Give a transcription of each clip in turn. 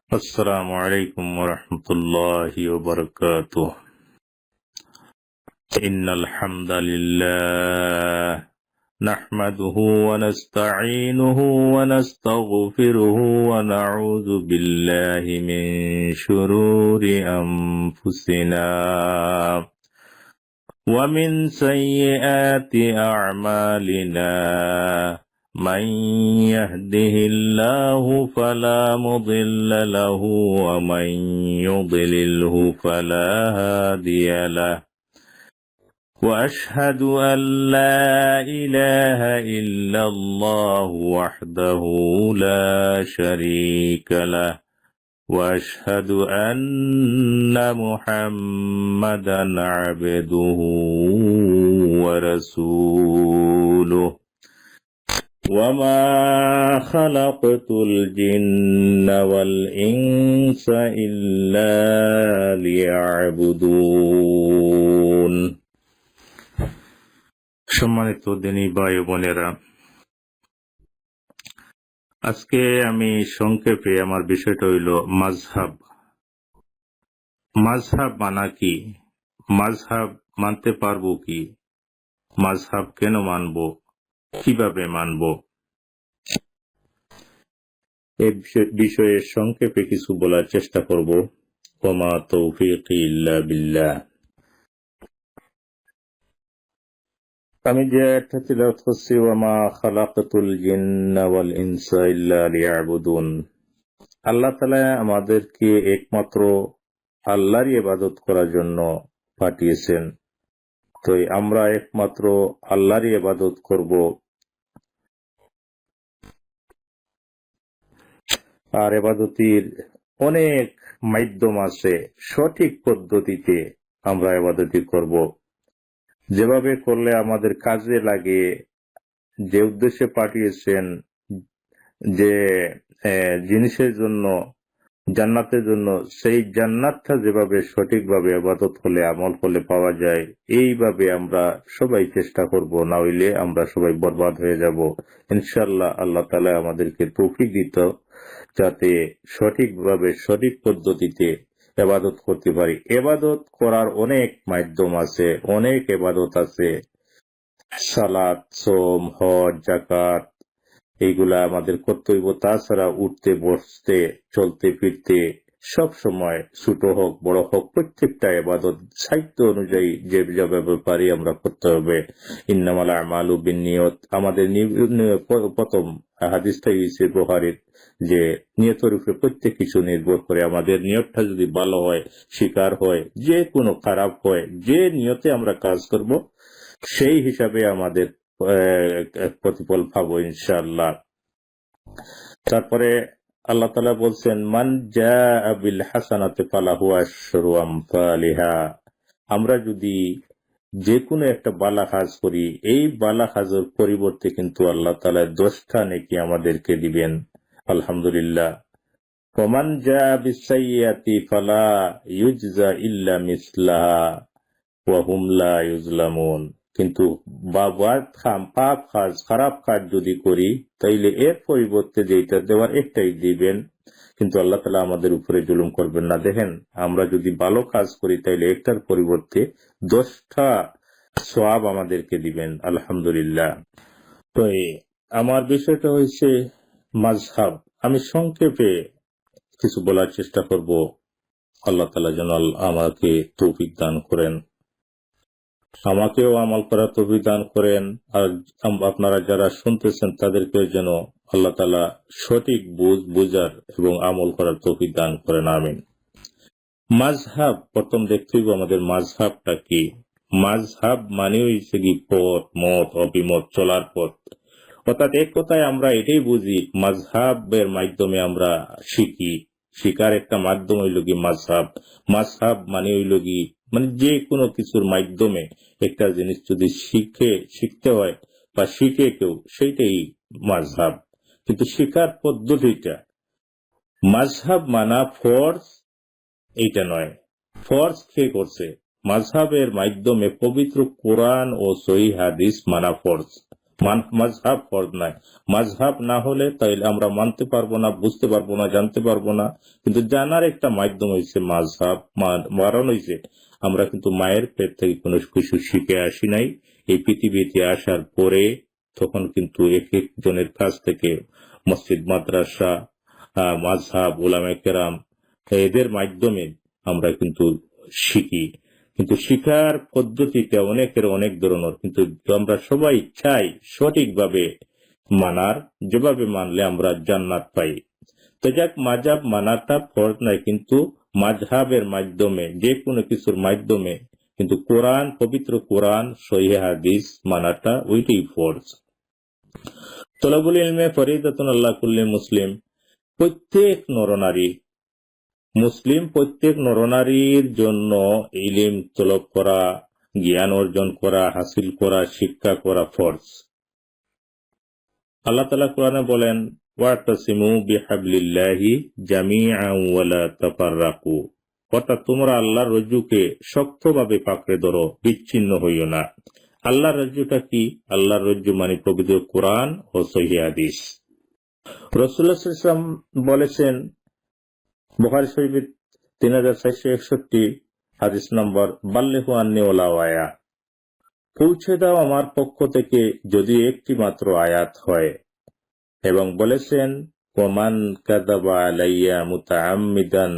السلام عليكم ورحمة الله وبركاته. إن الحمد لله نحمده ونستعينه ونستغفره ونعوذ بالله من شرور أنفسنا ومن سيئات أعمالنا. من يهده الله فلا مضل له ومن يضلله فلا هادي له، وأشهد أن لا إله إلا الله وحده لا شريك له، وأشهد أن محمدا عبده ورسوله. وما خلقت الجن والإنس إلا ليعبدون. সম্মানিত দিনী ভাই বোনেরা, আজকে আমি সংক্ষেপে আমার বিষয়টা হইল মাযহাব। মাযহাব মানা কি? মাযহাব মানতে পারবো কি? মাযহাব কেন মানবো? কিভাবে মানব? এই বিষয়ে সংক্ষেপে কিছু বলার চেষ্টা করব। ওমা তৌফিকি ইল্লা বিল্লাহ। আমি যে একটা তিলাওয়াত করছি, ওমা খালাকাতুল জিন্না ওয়াল ইনসা ইল্লা লিয়াবুদুন। আল্লাহ তাআলা আমাদেরকে একমাত্র আল্লাহরই ইবাদত করার জন্য পাঠিয়েছেন। তো আমরা একমাত্র আল্লাহরই ইবাদত করব। আর ইবাদতের অনেক মাধ্যম আছে, সঠিক পদ্ধতিতে আমরা ইবাদতি করব। যেভাবে করলে আমাদের কাজে লাগে, যে উদ্দেশ্যে পাঠিয়েছেন, যে জিনিসের জন্য, জান্নাতের জন্য, সেই জান্নাতটা যেভাবে সঠিকভাবে ইবাদত করলে, আমল করলে পাওয়া যায়, এইভাবে আমরা সবাই চেষ্টা করব। না হইলে আমরা সবাই বরবাদ হয়ে যাব। ইনশাআল্লাহ আল্লাহ তাআলা আমাদেরকে তৌফিক দিত যাতে সঠিকভাবে সঠিক পদ্ধতিতে ইবাদত করতে পারি। ইবাদত করার অনেক মাধ্যম আছে, অনেক ইবাদত আছে। সালাত, সোম, হজ, যাকাত, এইগুলা আমাদের কর্তব্য। তাছাড়া উঠতে বসতে, চলতে ফিরতে, সব সময় ছোট হোক বড় হোক, প্রত্যেকটা ইবাদত সাহিত্য অনুযায়ী যে যেভাবে পারি আমরা করতে হবে। ইন্নামাল আমালু বিন্নিয়ত, আমাদের প্রথম হাদিসটাই হয়েছে বুখারীর, যে নিয়তের উপরে প্রত্যেক কিছু নির্ভর করে। আমাদের নিয়তটা যদি ভালো হয়, স্বীকার হয়, যে কোনো খারাপ হয়, যে নিয়তে আমরা কাজ করব সেই হিসাবে আমাদের প্রতিফল পাবো ইনশাআল্লাহ। তারপরে আল্লাহ তাআলা বলছেন, মান জাআ বিল হাসানাতি ফালাহু আশরু আমসালিহা। আমরা যদি যে কোনো একটা বালা কাজ করি, এই বালা কাজের পরিবর্তে কিন্তু আল্লাহ তাআলা 10টা নেকি আমাদেরকে দিবেন। আলহামদুলিল্লাহ। ওমান জাআ বিসাইয়্যাতি ফালা ইউজজা ইল্লা মিসলাহা ওয়া হুম লা ইউজলামুন। কিন্তু পাপ কাজ, খারাপ কাজ যদি করি, তাইলে এর পরিবর্তে যেটা দেওয়ার একটাই দিবেন, কিন্তু আল্লাহ তাআলা আমাদের উপরে জুলুম করবেন না। দেখেন, আমরা যদি ভালো কাজ করি তাইলে একটার পরিবর্তে 10টা সওয়াব আমাদেরকে দিবেন। আলহামদুলিল্লাহ। তো আমার বিষয়টা হয়েছে মাযহাব। আমি সংক্ষেপে কিছু বলার চেষ্টা করব। আল্লাহ তাআলা যেন আমাকে তৌফিক দান করেন, আমাকেও আমল করার তৌফিক দান করেন, আর আপনারা যারা শুনতেছেন তাদেরকেও যেন আল্লাহ তাআলা সঠিক বুঝার এবং আমল করার তৌফিক দান করেন। আমিন। মাযহাব, প্রথম দেখতে হইব আমাদের মাযহাবটা কি। মাযহাব মানে হইছে কি পথ, মত, অভিমত, চলার পথ। অর্থাৎ এক কথায় আমরা এটাই বুঝি, মাযহাবের মাধ্যমে আমরা শিখি। শিকার একটা মাধ্যম হইল কি মাযহাব। মাযহাব মানে হইল কি, মানে যে কোনো কিছুর মাধ্যমে একটা জিনিস যদি শিখতে হয় বা শিখে কেউ, সেইটাই মাযহাব। কিন্তু শিকার পদ্ধতিটা, মাযহাব মানা ফরজ এইটা নয়। ফরজ কে করছে? মাযহাবের মাধ্যমে পবিত্র কোরআন ও সহিহ হাদিস মানা ফরজ। মাযহাব ফরজ নাই। মাযহাব না হলে তাইলে আমরা মানতে পারবো না, বুঝতে পারবো না, জানতে পারবো না। কিন্তু জানার একটা মাধ্যম হয়েছে মাযহাব, কারণ হয়েছে আমরা কিন্তু মায়ের পেট থেকে কোনো কিছু শিখে আসি নাই। এই পৃথিবীতে আসার পরে তখন কিন্তু এক একজনের কাছ থেকে মসজিদ, মাদ্রাসা, মাযহাব, উলামায়ে কেরাম এদের মাধ্যমে আমরা কিন্তু শিখি। কিন্তু শিখার পদ্ধতিটা অনেকের অনেক ধরনের, কিন্তু আমরা সবাই চাই সঠিকভাবে মানার, যেভাবে মানলে আমরা জান্নাত পাই। তো যাক, মাযহাব মানাটা ফরজ নাই, কিন্তু মাযহাবের মাধ্যমে যে কোনো কিছুর মাধ্যমে কিন্তু কোরআন, পবিত্র কোরআন, সহিহ হাদিস মানাটা ওইটাই ফরজ। তলাবুল ইলমে ফরিদাতুন আলা কুল্লি মুসলিম। প্রত্যেক নরনারী মুসলিম, প্রত্যেক নরনারীর জন্য ইলম তলব করা, জ্ঞান অর্জন করা, হাসিল করা, শিক্ষা করা ফরজ। আল্লাহ তাআলা কোরআনে বলেন, ওয়াতাসিমু বিহাবলিল্লাহি জামিআন ওয়া লা তাফাররাকু, অর্থাৎ তোমরা আল্লাহর রজ্জুকে শক্তভাবে পাকড়ে ধরো, বিচ্ছিন্ন হইও না। আল্লাহর রজ্জুটা কি? আল্লাহর রজ্জু মানে পবিত্র কোরআন ও সহিহ হাদিস। রাসূলুল্লাহ সাল্লাল্লাহু আলাইহি ওয়াসাল্লাম বলেছেন, বুখারী শরীফের 3461 হাদিস নম্বর, বাল্লিগু আন্নী ওয়ালাউ আয়া, পৌঁছে দাও আমার পক্ষ থেকে যদি একটি মাত্র আয়াত হয়। এবং বলেছেন, ওমান কাযাবা আলাইয়া মুতাআম্মিদান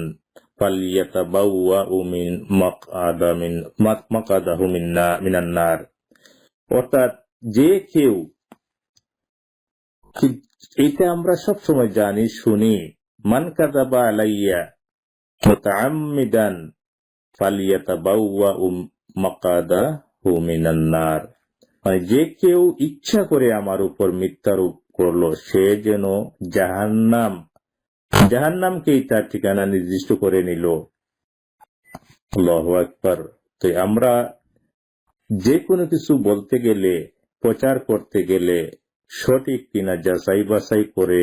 ফালইয়াতাবাওয়াউ মিন মাকআদাহু মিনান নার, অর্থাৎ যে কেউ, এটা আমরা সব সময় জানি শুনি, মান কাযাবা আলাইয়া মুতাআম্মিদান ফালইয়াতাবাওয়াউ মাকআদাহু মিনান নার, মানে যে কেউ ইচ্ছা করে আমার উপর মিথ্যারোপ করলো সে যেন জাহান্নামকেই তার ঠিকানা নির্দিষ্ট করে নিল। আল্লাহু আকবার। তো আমরা যে কোনো কিছু বলতে গেলে, প্রচার করতে গেলে সঠিক কিনা যাচাই বাছাই করে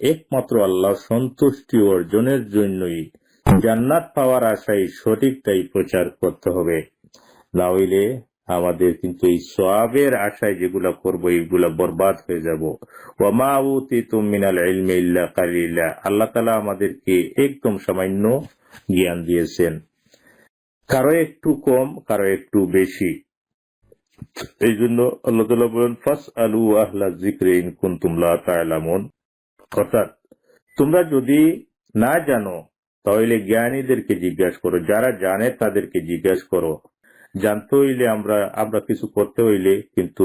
একমাত্র আল্লাহ সন্তুষ্টি অর্জনের জন্যই, জান্নাত পাওয়ার আশায় সঠিকটাই প্রচার করতে হবে। না হইলে আমাদের কিন্তু এই সওয়াবের আশায় যেগুলা করবো এইগুলা বরবাদ হয়ে যাব। ওয়া মা উতিতুম মিনাল ইলমি ইল্লা কালিলা, আল্লাহ তাআলা আমাদেরকে একদম সামান্য জ্ঞান দিয়েছেন, কারো একটু কম, কারো একটু বেশি। এই জন্য আল্লাহ তাআলা বলেন, ফাসআলু আহলা যিকরি ইন কুনতুম লা তা'লামুন, অর্থাৎ তোমরা যদি না জানো তাহলে জ্ঞানীদেরকে জিজ্ঞাসা করো, যারা জানে তাদেরকে জিজ্ঞাসা করো। জানতে হইলে আমরা কিছু করতে হইলে কিন্তু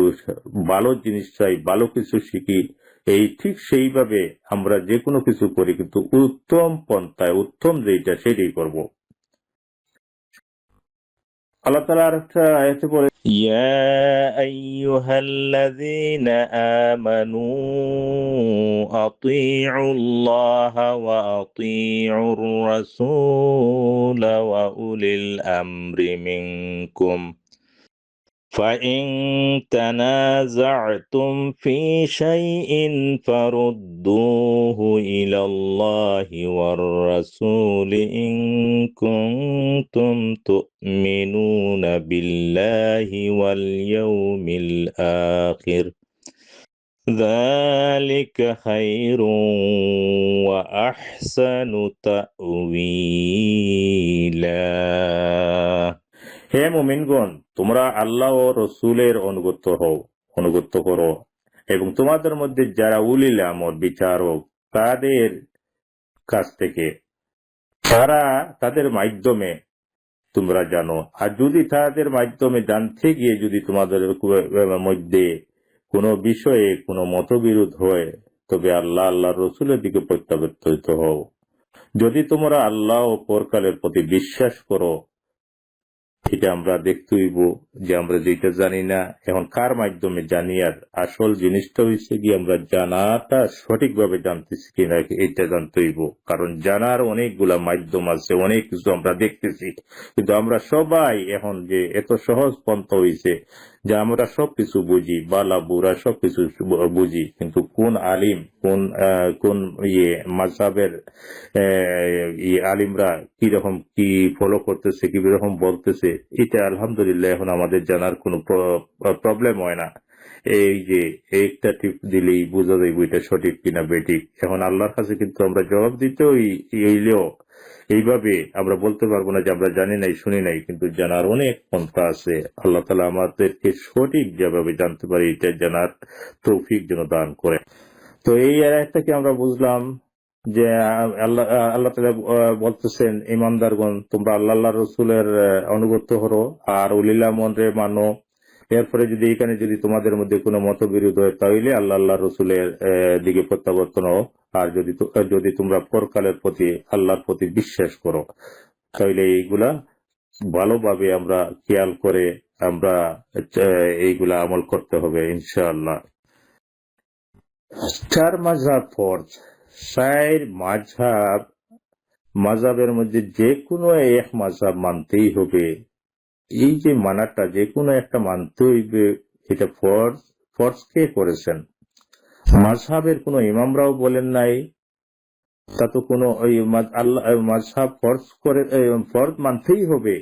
ভালো জিনিস চাই, ভালো কিছু শিখি, এই ঠিক সেইভাবে আমরা যে কোনো কিছু করি কিন্তু উত্তম পন্থায়, উত্তম যেটা সেটাই করব। আল্লাহ তাআলা আরেকটা আয়াতে বলে, ইয়া আইয়ুহাল্লাযীনা আমানু আতিউল্লাহা ওয়া আতিউর রাসূল ওয়া উলিল আমরি মিনকুম فإن تنازعتم في شيء فردوه إلى الله والرسول إن كنتم تؤمنون بالله واليوم الآخر ذلك خير وأحسن تأويلا। হে মুমিনগণ, তোমরা আল্লাহ ও রসুলের অনুগত্য করো এবং তোমাদের মধ্যে যারা উলিল আমর, বিচারক, তাদের কাছ থেকে, তাদের মাধ্যমে তোমরা জানো। আর যদি তাদের মাধ্যমে জানতে গিয়ে যদি তোমাদের মধ্যে কোনো বিষয়ে কোনো মতবিরোধ হয়, তবে আল্লাহর রসুলের দিকে প্রত্যাবর্তিত হও। যদি তোমরা আল্লাহ ও পরকালের প্রতি বিশ্বাস করো, এটা আমরা দেখতে হইব যে আমরা যেটা জানি না এখন কার মাধ্যমে জানি, আর আসল জিনিসটা হয়েছে কি আমরা জানাটা সঠিকভাবে জানতেছি কিনা এটা জানতে হইব। কারণ জানার অনেকগুলা মাধ্যম আছে, অনেক কিছু আমরা দেখতেছি, কিন্তু আমরা সবাই এখন যে এত সহজ পন্থা হয়েছে যে আমরা সবকিছু বুঝি, বালা বুড়া সবকিছু বুঝি, কিন্তু কোন আলিম, কোন মাযহাবের আলিমরা কিরকম কি ফলো করতেছে, কি রকম বলতেছে এটা আলহামদুলিল্লাহ এখন আমাদের জানার কোনো প্রবলেম হয় না। এই যে একটা টিপ দিলেই বোঝা যাইব এটা সঠিক কিনা বেঠিক। এখন আল্লাহর কাছে কিন্তু আমরা জবাব দিতেও এইলেও এইভাবে আমরা বলতে পারবো না যে আমরা জানি নাই শুনি নাই, কিন্তু জানার অনেক পন্থা আছে। আল্লাহ তাআলা আমাদেরকে সঠিক যেভাবে জানতে পারি এটা জানার তৌফিক যেন দান করে। তো এই আয়াতটাকে আমরা বুঝলাম যে আল্লাহ আল্লাহ তাআলা বলতেছেন, ইমানদারগণ তোমরা আল্লাহ রসুলের অনুগত হরো আর উলিল আমরে মানো। এরপরে যদি এখানে যদি তোমাদের মধ্যে কোনো মতবিরোধ হয় তাহলে আল্লাহ রসুলের দিকে প্রত্যাবর্তন হও। আর যদি তোমরা পরকালের প্রতি আল্লাহর প্রতি বিশ্বাস করো, তাহলে এইগুলা ভালোভাবে আমরা খেয়াল করে আমরা এইগুলা আমল করতে হবে ইনশাআল্লাহ। চার মাযহাব ফরজ। চার মাযহাবের মধ্যে যে কোনো এক মাযহাব মানতেই হবে। এই যে মানাটা যে কোনো একটা মানতে হইবে, এটা ফরজ কে করেছেন? মাযহাবের কোনো ইমামরাও বলেন নাই, তা তো কোনো মাযহাব ফরজ মানতেই হবে,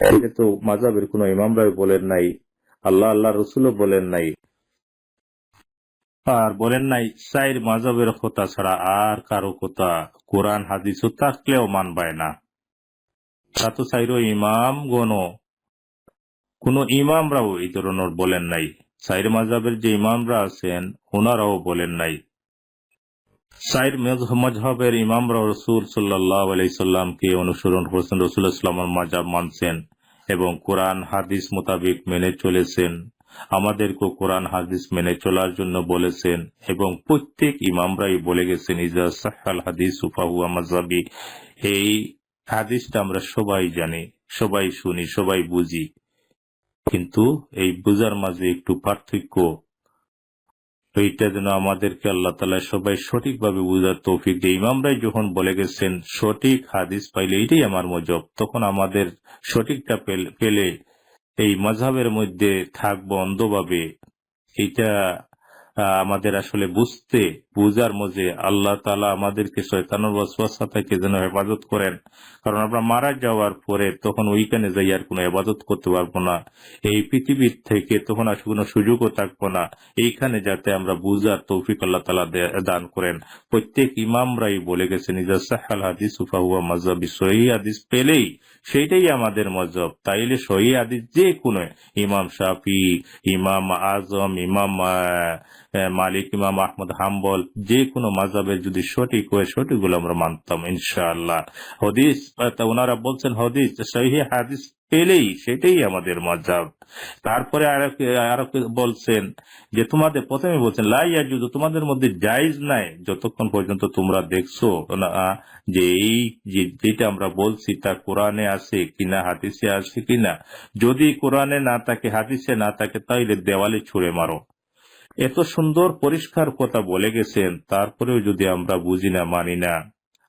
এটা তো মাযহাবের কোনো ইমামরাও বলেন নাই, আল্লাহ রসুলও বলেন নাই। আর বলেন নাই চার মাযহাবের কথা ছাড়া আর কারো কথা কোরআন হাদিসও থাকলেও মানবায় না। তা তো চাইরো ইমামগণ, কোন ইমামরাও এই ধরনের বলেন নাই। চার মাযহাবের যে ইমামরা আছেন ওনারাও বলেন নাই। চার মাযহাবের ইমামরা রাসূল সাল্লাল্লাহু আলাইহি সাল্লামকে অনুসরণ করেছেন, রাসূলুল্লাহ সাল্লাল্লাহু আলাইহি ওয়াসাল্লামের মাযহাব মানছেন এবং কোরআন হাদিস মোতাবেক মেনে চলেছেন। আমাদেরকেও কোরআন হাদিস মেনে চলার জন্য বলেছেন এবং প্রত্যেক ইমামরাই বলে গেছেন ইজা সাহহাল হাদিসু ফাহুয়া মাযহাবি। এই হাদিসটা আমরা সবাই জানি, সবাই শুনি, সবাই বুঝি, কিন্তু এই বুঝার মাঝে একটু পার্থক্য। এইটা যেন আমাদেরকে আল্লাহ তাআলা সবাই সঠিকভাবে বুঝার তৌফিক দেয়। ইমামরাই যখন বলে গেছেন সঠিক হাদিস পাইলে এটাই আমার মজব, তখন আমাদের সঠিকটা পেলে এই মাযহাবের মধ্যে থাকবো অন্ধভাবে। এটা আমাদের আসলে বুঝার মধ্যে আল্লাহ তাআলা আমাদেরকে শয়তানের ওয়াসওয়াসা থেকে যেন হেফাজত করেন। কারণ আমরা মারা যাওয়ার পরে তখন ওইখানে যাই আর কোনো ইবাদত করতে পারবো না, এই পৃথিবীর থেকে তখন আর কোনো সুযোগও থাকবো না। এইখানে যাতে আমরা বুঝার তৌফিক আল্লাহ তাআলা দান করেন। প্রত্যেক ইমামরাই বলে গেছেন ইজা সাহহাল হাদিসু ফাহুয়া মাযহাবি, সহিহ হাদিস পেলেই সেইটাই আমাদের মজহব। তাইলে সহিহ হাদিস যে কোনো ইমাম শাফি, ইমাম আজম, ইমাম মালিক, ইমাম আহমদ হাম্বল, যে কোনো মাযহাবের যদি সঠিক হয় সঠিকগুলো আমরা মানতাম ইনশাআল্লাহ। হাদিস ওনারা বলছেন হাদিস সহিহ হাদিস পেলেই সেটাই আমাদের মাযহাব। তারপরে আরো বলছেন যে তোমাদের প্রথমে বলছেন লা ইয়াজুজু, তোমাদের মধ্যে জায়েজ নাই যতক্ষণ পর্যন্ত তোমরা দেখছো না যে এই যেটা আমরা বলছি তা কোরআনে আছে কিনা হাদিসে আছে কিনা। যদি কোরআনে না থাকে হাদিসে না থাকে তাইলে দেওয়ালে ছুঁড়ে মারো। এত সুন্দর পরিষ্কার কথা বলে গেছেন, তারপরেও যদি আমরা বুঝি না, মানি না।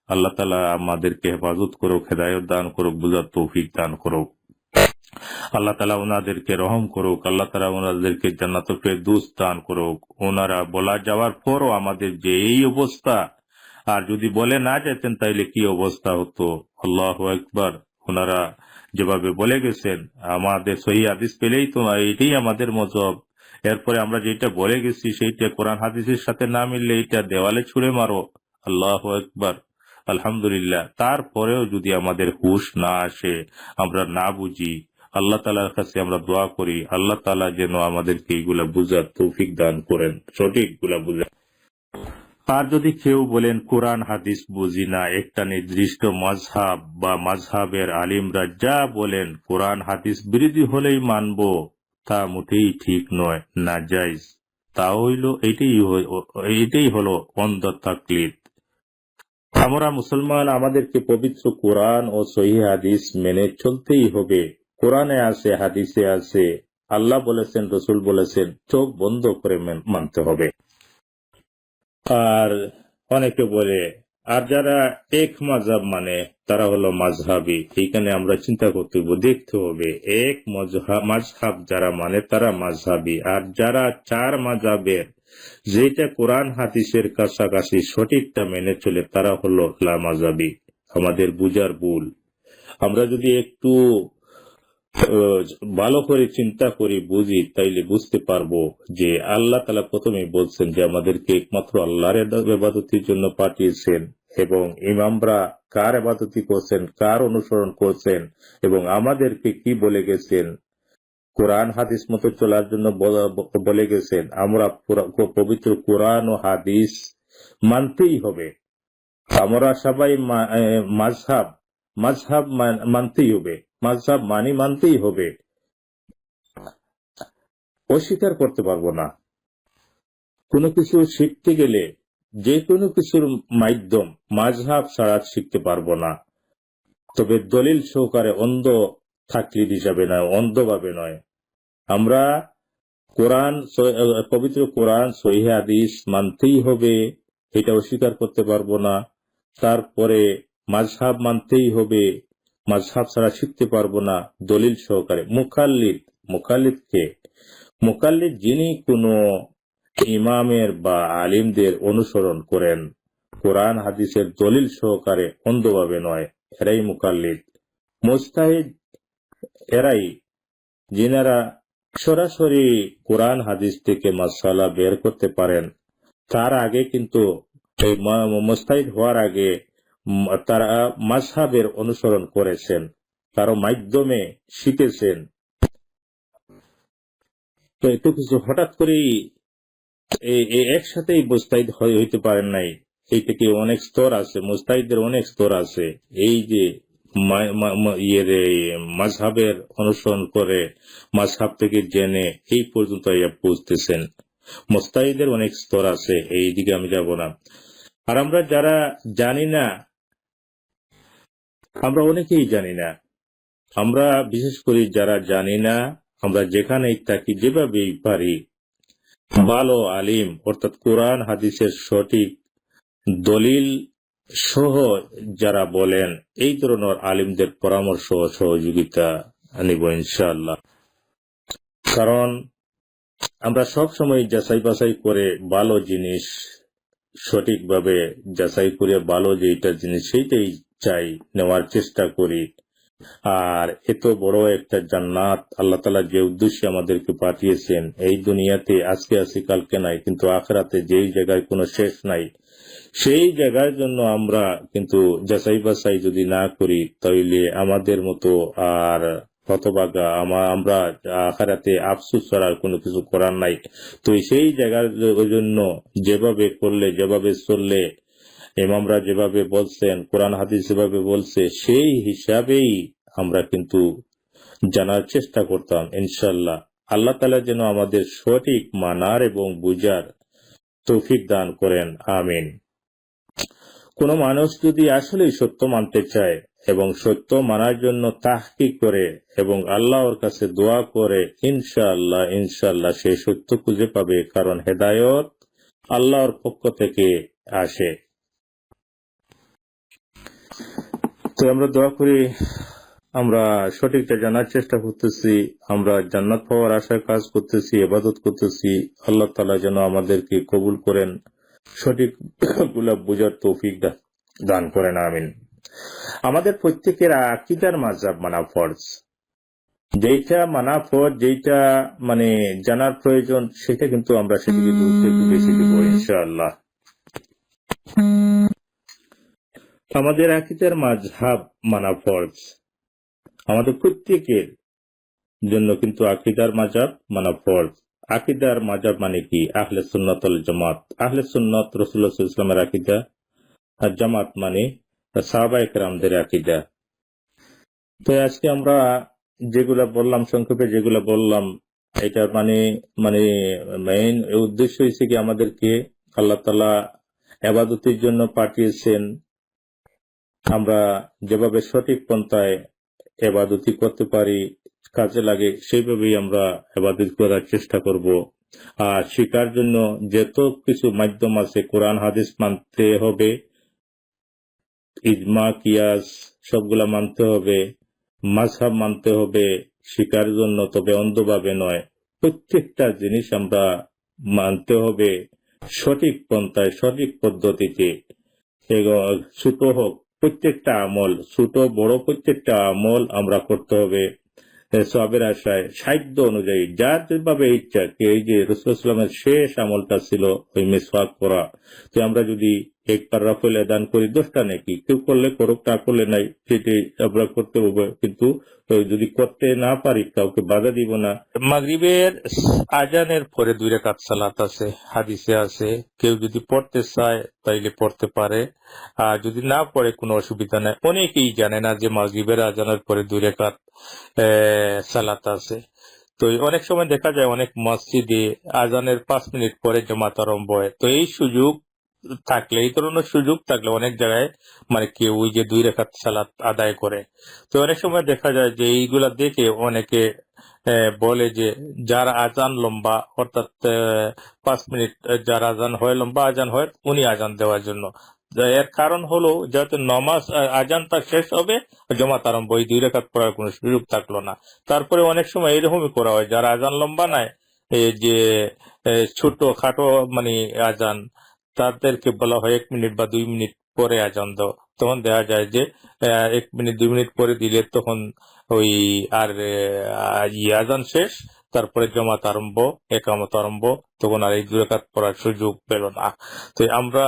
আল্লাহ তাআলা আমাদেরকে হেফাজত করুক, হেদায়েত দান করুক, বুঝার তৌফিক দান করুক। আল্লাহ তাআলা ওনাদেরকে রহম করুক, আল্লাহ তাআলা ওনাদেরকে জান্নাতুল ফেরদৌস দান করুক। ওনারা বলা যাওয়ার পরও আমাদের যে এই অবস্থা, আর যদি বলে না যেতেন তাইলে কি অবস্থা হতো। আল্লাহু আকবার। ওনারা যেভাবে বলে গেছেন আমাদের সহিহ হাদিস পেলেই তো এইটাই আমাদের মজহব, এরপরে আমরা যেটা বলে গেছি সেইটা কোরআন হাদিসের সাথে না মিললে এটা দেওয়ালে ছুঁড়ে মারো। আল্লাহু আকবার, আলহামদুলিল্লাহ। তারপরেও যদি আমাদের হুঁশ না আসে, আমরা না বুঝি, আল্লাহ তাআলার কাছে আমরা দোয়া করি আল্লাহ তাআলা যেন আমাদেরকে এইগুলা বুঝার তৌফিক দান করেন, সঠিকগুলা বুঝা। আর যদি কেউ বলেন কোরআন হাদিস বুঝি না, একটা নির্দিষ্ট মাযহাব বা মাযহাবের আলিমরা যা বলেন কোরআন হাদিস বিরোধী হলেই মানব, তা মোটেই ঠিক নয়, নাজায়েজ। তা হইল এটাই হলো অন্ধ তাকলিদ। আমরা মুসলমান, আমাদেরকে পবিত্র কোরআন ও সহিহ হাদিস মেনে চলতেই হবে। কোরআনে আছে, হাদিসে আছে, আল্লাহ বলেছেন, রসুল বলেছেন, চোখ বন্ধ করে মানতে হবে। আর অনেকে বলে আর যারা এক মাযহাব মানে তারা হলো মাযহাবী। এইখানে আমরা চিন্তা করতে হবে, দেখতে হবে এক মাযহাব যারা মানে তারা মাযহাবী, আর যারা চার মাযহাবের যেটা কোরআন হাদিসের কাছাকাছি সঠিকটা মেনে চলে তারা হলো লামাযহাবী। আমাদের বুঝার ভুল। আমরা যদি একটু ভালো করে চিন্তা করি বুঝি, তাইলে বুঝতে পারবো যে আল্লাহ তাআলা প্রথমেই বলছেন যে আমাদেরকে একমাত্র আল্লাহর ইবাদতের জন্য পাঠিয়েছেন, এবং ইমামরা কার ইবাদতি করছেন, কার অনুসরণ করছেন, এবং আমাদেরকে কি বলে গেছেন, কোরআন হাদিস মতো চলার জন্য বলে গেছেন। আমরা পবিত্র কোরআন ও হাদিস মানতেই হবে। আমরা সবাই মাযহাব মাযহাব মানতেই হবে, মাযহাব মানতেই হবে, অস্বীকার করতে পারবো না। কোনো কিছু শিখতে গেলে যে কোনো কিছুর মাধ্যম মাযহাব ছাড়া শিখতে পারবো না। তবে দলিল সহকারে অন্ধ থাকলিদ হিসাবে নয়, অন্ধভাবে নয়। আমরা কোরআন, পবিত্র কোরআন, সহিহ হাদিস মানতেই হবে, এটা অস্বীকার করতে পারবো না। তারপরে মাযহাব মানতেই হবে, মাযহাব ছাড়া শিখতে পারবো না, দলিল সহকারে। মুকাল্লিদ যিনি কোনো ইমামের বা আলিমদের অনুসরণ করেন, কোরআন হাদিসের দলিল সহকারে, অন্ধভাবে নয়, এরাই মুকাল্লিদ। মুজতাহিদ এরাই যিনারা সরাসরি কোরআন হাদিস থেকে মাসআলা বের করতে পারেন। তার আগে কিন্তু মুজতাহিদ হওয়ার আগে তারা মাযহাবের অনুসরণ করেছেন, তার মাধ্যমে শিখেছেন। তো এত কিছু হঠাৎ করেই একসাথেই মুজতাহিদ হইতে পারেন নাই। এই থেকে অনেক স্তর আছে, মুজতাহিদের অনেক স্তর আছে। এই যে মাযহাবের অনুসরণ করে, মাযহাব থেকে জেনে এই পর্যন্ত পৌঁছতেছেন। মুজতাহিদের অনেক স্তর আছে, এই দিকে আমি যাব না। আর আমরা যারা জানি না, আমরা অনেকেই জানি না। আমরা বিশেষ করে যারা জানি না, আমরা যেখানেই থাকি, যেভাবেই পারি, ভালো আলিম অর্থাৎ কোরআন হাদিসের সঠিক দলিল সহ যারা বলেন, এই ধরনের আলিমদের পরামর্শ ও সহযোগিতা নিব ইনশাআল্লাহ। কারণ আমরা সব সময় যাচাই বাছাই করে ভালো জিনিস সঠিকভাবে যাচাই করে ভালো যেটা জিনিস সেইটাই চাই, নেওয়ার চেষ্টা করি। আর এত বড় একটা জান্নাত আল্লাহ তাআলা যে উদ্দেশ্যে আমাদেরকে পাঠিয়েছেন, এই দুনিয়াতে আজকে আছি কালকে নাই, কিন্তু আখিরাতে যেই জায়গায় কোনো শেষ নাই, সেই জায়গার জন্য আমরা কিন্তু যাচাই বাছাই যদি না করি, তাইলে আমাদের মতো আর হতভাগা আমরা আখিরাতে আফসোস ছাড়া কোনো কিছু করার নাই। তো সেই জায়গার জন্য যেভাবে করলে, যেভাবে চললে, ইমামরা যেভাবে বলছেন, কোরআন হাদিস যেভাবে বলছে, সেই হিসাবেই আমরা কিন্তু জানার চেষ্টা করতাম ইনশাআল্লাহ। আল্লাহ তাআলা যেন আমাদের সঠিক মানার এবং বুঝার তৌফিক দান করেন, আমিন। কোন মানুষ যদি আসলেই সত্য মানতে চায় এবং সত্য মানার জন্য তাহকিক করে এবং আল্লাহর কাছে দোয়া করে, ইনশাআল্লাহ সে সত্য খুঁজে পাবে। কারণ হেদায়েত আল্লাহর পক্ষ থেকে আসে। তো আমরা দোয়া করি, আমরা সঠিকটা জানার চেষ্টা করতেছি, আমরা জান্নাত পাওয়ার আশায় কাজ করতেছি, ইবাদত করতেছি। আল্লাহ তাআলা যেন আমাদেরকে কবুল করেন, সঠিক গুলা বুঝার তৌফিক দান করেন, আমিন। আমাদের প্রত্যেকের আকীদার মাযহাব মানা ফরজ। যেটা মানা ফরজ, যেটা জানার প্রয়োজন, সেটা কিন্তু আমরা সেদিকে গুরুত্ব একটু বেশি দিব ইনশাআল্লাহ। আমাদের আকীদার মাযহাব মানা ফরজ, আমাদের প্রত্যেকের জন্য কিন্তু আকীদার মাযহাব মানা ফরজ। আকীদার মাযহাব মানে কি? আহলে সুন্নাত ওয়াল জামাত। আহলে সুন্নাত রাসূলুল্লাহ সাল্লাল্লাহু আলাইহি ওয়াসাল্লামের আকীদা, আর জামাত মানে সাহাবায়ে কেরামদের আকীদা। তো আজকে আমরা যেগুলা বললাম, সংক্ষেপে যেগুলা বললাম, এটার মেইন উদ্দেশ্য হচ্ছে কি, আমাদেরকে আল্লাহ তাআলা ইবাদতের জন্য পাঠিয়েছেন। আমরা যেভাবে সঠিক পন্থায় ইবাদতি করতে পারি, কাজে লাগে, সেইভাবেই আমরা ইবাদত করার চেষ্টা করব। আর শিকার জন্য যত কিছু মাধ্যম আছে, কোরআন হাদিস মানতে হবে, ইজমা কিয়াস সবগুলা মানতে হবে, মাযহাব মানতে হবে শিকার জন্য, তবে অন্ধভাবে নয়। প্রত্যেকটা জিনিস আমরা মানতে হবে সঠিক পন্থায়, সঠিক পদ্ধতিতে। ছোট হোক প্রত্যেকটা আমল, ছোট বড় প্রত্যেকটা আমল আমরা করতে হবে। সওয়াবের আশায় সাধ্য অনুযায়ী যার যেভাবে ইচ্ছা, এই যে রাসূলুল্লাহ সাল্লাল্লাহু আলাইহি ওয়াসাল্লামের শেষ আমলটা ছিল ওই মিসওয়াক করা। তো আমরা যদি একবার রাফলে দান করি 10টা নেকি, কেউ করলে করুক, না করলে নাই, সেটাই আমরা করতে হবে। কিন্তু যদি করতে না পারি কাউকে বাধা দিব না। মাগরিবের আজানের পরে 2 রাকাত সালাত আছে, হাদিসে আছে, কেউ যদি পড়তে চায় তাইলে পড়তে পারে, আর যদি না পড়ে কোনো অসুবিধা নাই। অনেকেই জানে না যে মাগরিবের আজানের পরে 2 রাকাত সালাত আছে। তো অনেক সময় দেখা যায় অনেক মসজিদে আজানের 5 মিনিট পরে জামাত আরম্ভ হয়। তো এই সুযোগ থাকলে, এই ধরনের সুযোগ থাকলে অনেক জায়গায় মানে কেউ ওই যে 2 রাকাত সালাত আদায় করে। তো অনেক সময় দেখা যায় যে এইগুলা দেখে অনেকে বলে যে যার আজান লম্বা, অর্থাৎ 5 মিনিট যার আজান হয়, লম্বা আজান হয়, উনি আজান দেওয়ার জন্য। এর কারণ হলো যাতে নমাজ আজানটা শেষ হবে, জামাত আরম্ভ, এই 2 রাকাত পড়ার কোনো সুযোগ থাকলো না। তারপরে অনেক সময় এরকমই করা হয়, যারা আজান লম্বা নাই, এই যে ছোট খাটো মানে আজান, তাদেরকে বলা হয় 1 মিনিট বা 2 মিনিট পরে আজান দাও। তখন দেখা যায় যে 1 মিনিট 2 মিনিট পরে দিলে তখন ওই আর আজান শেষ, তারপরে জামাত আরম্ভ, একামত আরম্ভ, তখন আর এই 2 রাকাত পড়ার সুযোগ পেল না। তো আমরা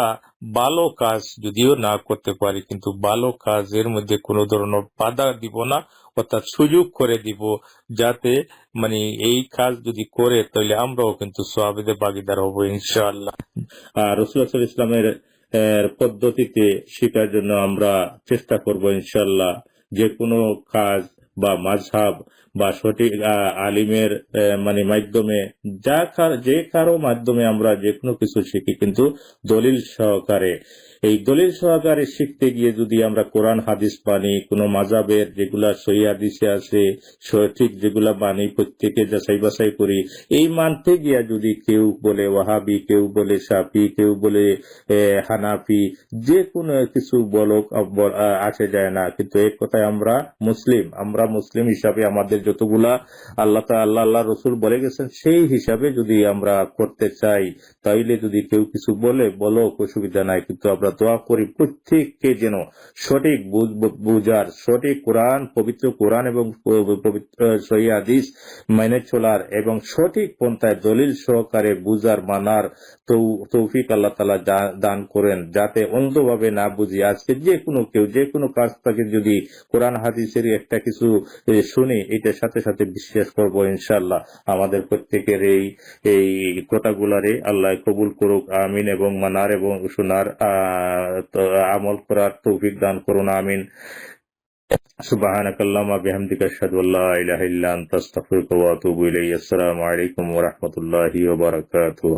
ভালো কাজ যদিও না করতে পারি, কিন্তু ভালো কাজের মধ্যে কোনো ধরনের বাধা দিব না, অর্থাৎ সুযোগ করে দিব, যাতে মানে এই কাজ যদি করে তাহলে আমরাও কিন্তু সওয়াবের ভাগীদার হব ইনশাআল্লাহ। আর রাসূলুল্লাহ সাল্লাল্লাহু আলাইহি ওয়াসাল্লামের পদ্ধতিতে শেখার জন্য আমরা চেষ্টা করব ইনশাআল্লাহ। যে কোনো কাজ বা মাযহাব বা সঠিক আলিমের মানে মাধ্যমে যে কারো মাধ্যমে আমরা যে কোনো কিছু শিখি, কিন্তু দলিল সহকারে। এই দলিল সহকারে শিখতে গিয়ে যদি আমরা কোরআন হাদিস মানি, কোনো মাযহাবের যেগুলা সহিহ হাদিসে আছে সঠিক যেগুলা মানি, প্রত্যেকে যাচাই বাছাই করি, এই মানতে গিয়া যদি কেউ বলে ওয়াহাবি, কেউ বলে শাফি, কেউ বলে হানাফি, যে কোনো কিছু বলক আসে যায় না। কিন্তু এক কথায় আমরা মুসলিম হিসাবে আমাদের যতগুলা আল্লাহ রসুল বলে গেছেন সেই হিসাবে যদি আমরা করতে চাই, তাইলে যদি কেউ কিছু বলে বলো, অসুবিধা নাই। কিন্তু আমরা দোয়া করি প্রত্যেককে যেন সঠিক বুঝার, সঠিক কোরআন, পবিত্র কোরআন এবং পবিত্র সহিহ হাদিস মেনে চলার এবং সঠিক পন্থায় দলিল সহকারে বুঝার, মানার তৌফিক আল্লাহ তাআলা দান করেন, যাতে অন্ধভাবে না বুঝি। আজকে কেউ যে কোনো কাজ থেকে যদি কোরআন হাদিসের একটা কিছু শুনি, এটার সাথে সাথে বিশ্বাস করব ইনশাআল্লাহ। আমাদের প্রত্যেকের এই কথাগুলারে আল্লাহ কবুল করুক, আমিন। এবং মানার এবং শোনার আমল করার তৌফিক দান করুন, আমিন। সুবহানাকাল্লাহুম্মা বিহামদিকা আশহাদু আল্লা ইলাহা ইল্লা আনতা আস্তাগফিরুকা ওয়া আতুবু ইলাইক। আসসালামু আলাইকুম ওয়া রাহমাতুল্লাহি ওয়া বারাকাতুহু।